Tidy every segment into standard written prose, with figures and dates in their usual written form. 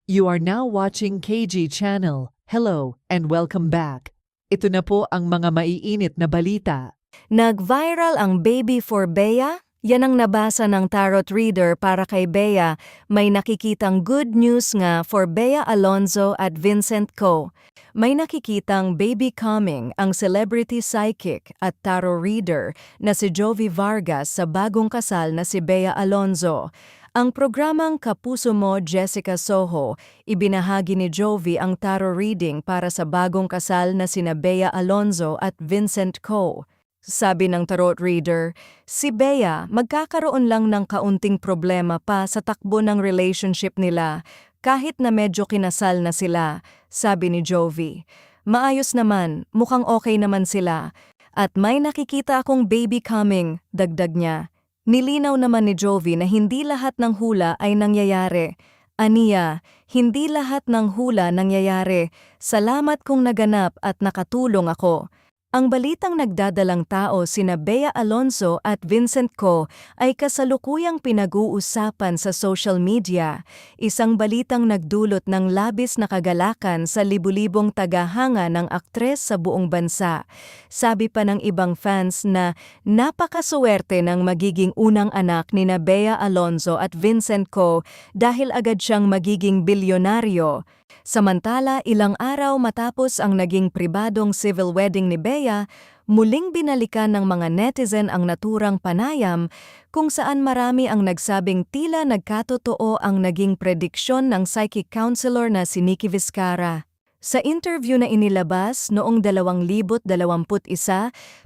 You are now watching KG Channel. Hello and welcome back. Ito na po ang mga maiinit na balita. Nag-viral ang baby for Bea? Yan ang nabasa ng tarot reader para kay Bea. May nakikitang good news nga for Bea Alonzo at Vincent Co. May nakikitang baby coming ang celebrity psychic at tarot reader na si Jovi Vargas sa bagong kasal na si Bea Alonzo. Ang programang Kapuso Mo Jessica Soho, ibinahagi ni Jovi ang tarot reading para sa bagong kasal na sina Bea Alonzo at Vincent Co. Sabi ng tarot reader, si Bea magkakaroon lang ng kaunting problema pa sa takbo ng relationship nila kahit na medyo kinasal na sila, sabi ni Jovi. Maayos naman, mukhang okay naman sila. At may nakikita akong baby coming, dagdag niya. Nilinaw naman ni Jovi na hindi lahat ng hula ay nangyayari. Aniya, hindi lahat ng hula nangyayari. Salamat kung naganap at nakatulong ako. Ang balitang nagdadalang tao sina Bea Alonzo at Vincent Co ay kasalukuyang pinag-uusapan sa social media. Isang balitang nagdulot ng labis na kagalakan sa libu-libong tagahanga ng aktres sa buong bansa. Sabi pa ng ibang fans na napakaswerte ng magiging unang anak ni na Bea Alonzo at Vincent Co dahil agad siyang magiging bilyonaryo. Samantala, ilang araw matapos ang naging pribadong civil wedding ni Bea, muling binalikan ng mga netizen ang naturang panayam kung saan marami ang nagsabing tila nagkatotoo ang naging prediksyon ng psychic counselor na si Nikki Vizcarra. Sa interview na inilabas noong 2021,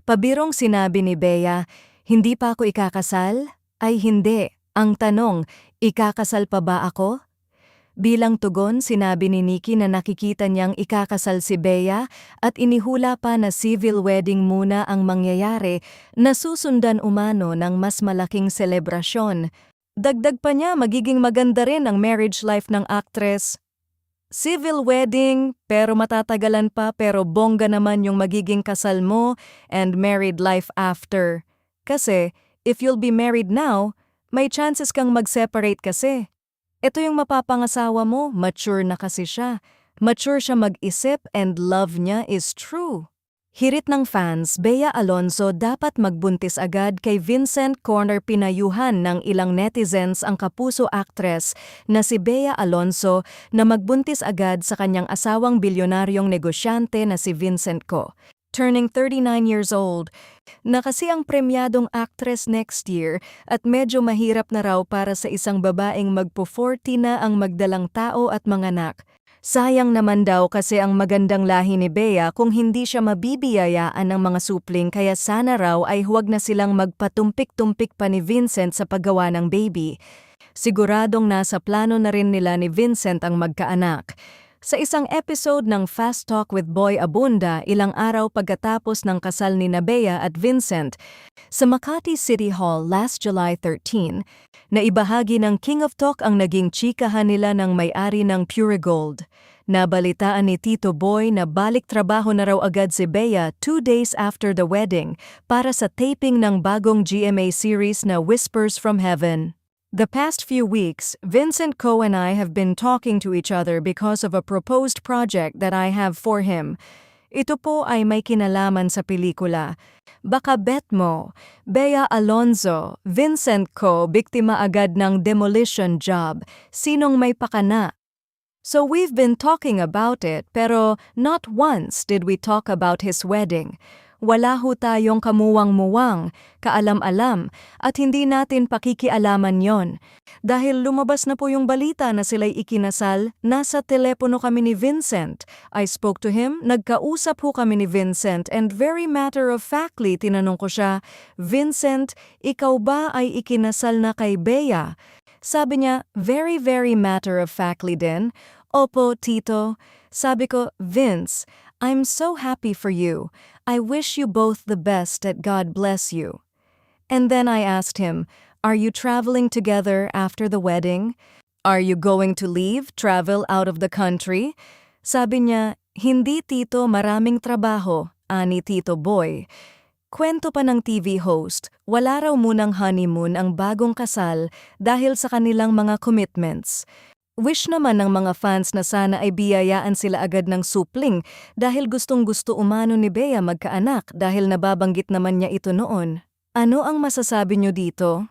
pabirong sinabi ni Bea, "Hindi pa ako ikakasal?" Ay hindi. Ang tanong, ikakasal pa ba ako? Bilang tugon, sinabi ni Nikki na nakikita niyang ikakasal si Bea at inihula pa na civil wedding muna ang mangyayari na susundan umano ng mas malaking selebrasyon. Dagdag pa niya magiging maganda rin ang marriage life ng actress. Civil wedding, pero matatagalan pa pero bongga naman yung magiging kasal mo and married life after. Kasi, if you'll be married now, may chances kang mag-separate kasi. Ito yung mapapangasawa mo, mature na kasi siya. Mature siya mag-isip and love niya is true. Hirit ng fans, Bea Alonzo dapat magbuntis agad kay Vincent Corner. Pinayuhan ng ilang netizens ang kapuso actress na si Bea Alonzo na magbuntis agad sa kanyang asawang bilyonaryong negosyante na si Vincent Co. Turning 39 years old, na kasi ang premyadong actress next year at medyo mahirap na raw para sa isang babaeng magpo-40 na ang magdalang tao at manganak. Sayang naman daw kasi ang magandang lahi ni Bea kung hindi siya mabibiyayaan ng mga supling kaya sana raw ay huwag na silang magpatumpik-tumpik pa ni Vincent sa paggawa ng baby. Siguradong nasa plano na rin nila ni Vincent ang magkaanak. Sa isang episode ng Fast Talk with Boy Abunda ilang araw pagkatapos ng kasal ni Bea at Vincent sa Makati City Hall last July 13, naibahagi ng King of Talk ang naging chikahan nila ng may-ari ng Pure Gold. Nabalitaan ni Tito Boy na balik trabaho na raw agad si Bea 2 days after the wedding para sa taping ng bagong GMA series na Whispers from Heaven. The past few weeks, Vincent Co and I have been talking to each other because of a proposed project that I have for him. Ito po ay may kinalaman sa pelikula. Baka bet mo, Bea Alonzo, Vincent Co biktima agad ng demolition job. Sinong may pakana? So we've been talking about it pero not once did we talk about his wedding. Wala ho tayong kamuwang-muwang, kaalam-alam, at hindi natin pakikialaman yon. Dahil lumabas na po yung balita na sila'y ikinasal, nasa telepono kami ni Vincent. I spoke to him, nagkausap ho kami ni Vincent, and very matter-of-factly tinanong ko siya, "Vincent, ikaw ba ay ikinasal na kay Bea?" Sabi niya, very matter-of-factly din, "Opo, Tito." Sabi ko, "Vince, I'm so happy for you. I wish you both the best and God bless you." And then I asked him, "Are you traveling together after the wedding? Are you going to leave, travel out of the country?" Sabi niya, "Hindi Tito, maraming trabaho," ani Tito Boy. Kwento pa ng TV host, wala raw munang honeymoon ang bagong kasal dahil sa kanilang mga commitments. Wish naman ng mga fans na sana ay biyayaan sila agad ng supling dahil gustong-gusto umano ni Bea magkaanak dahil nababanggit naman niya ito noon. Ano ang masasabi niyo dito?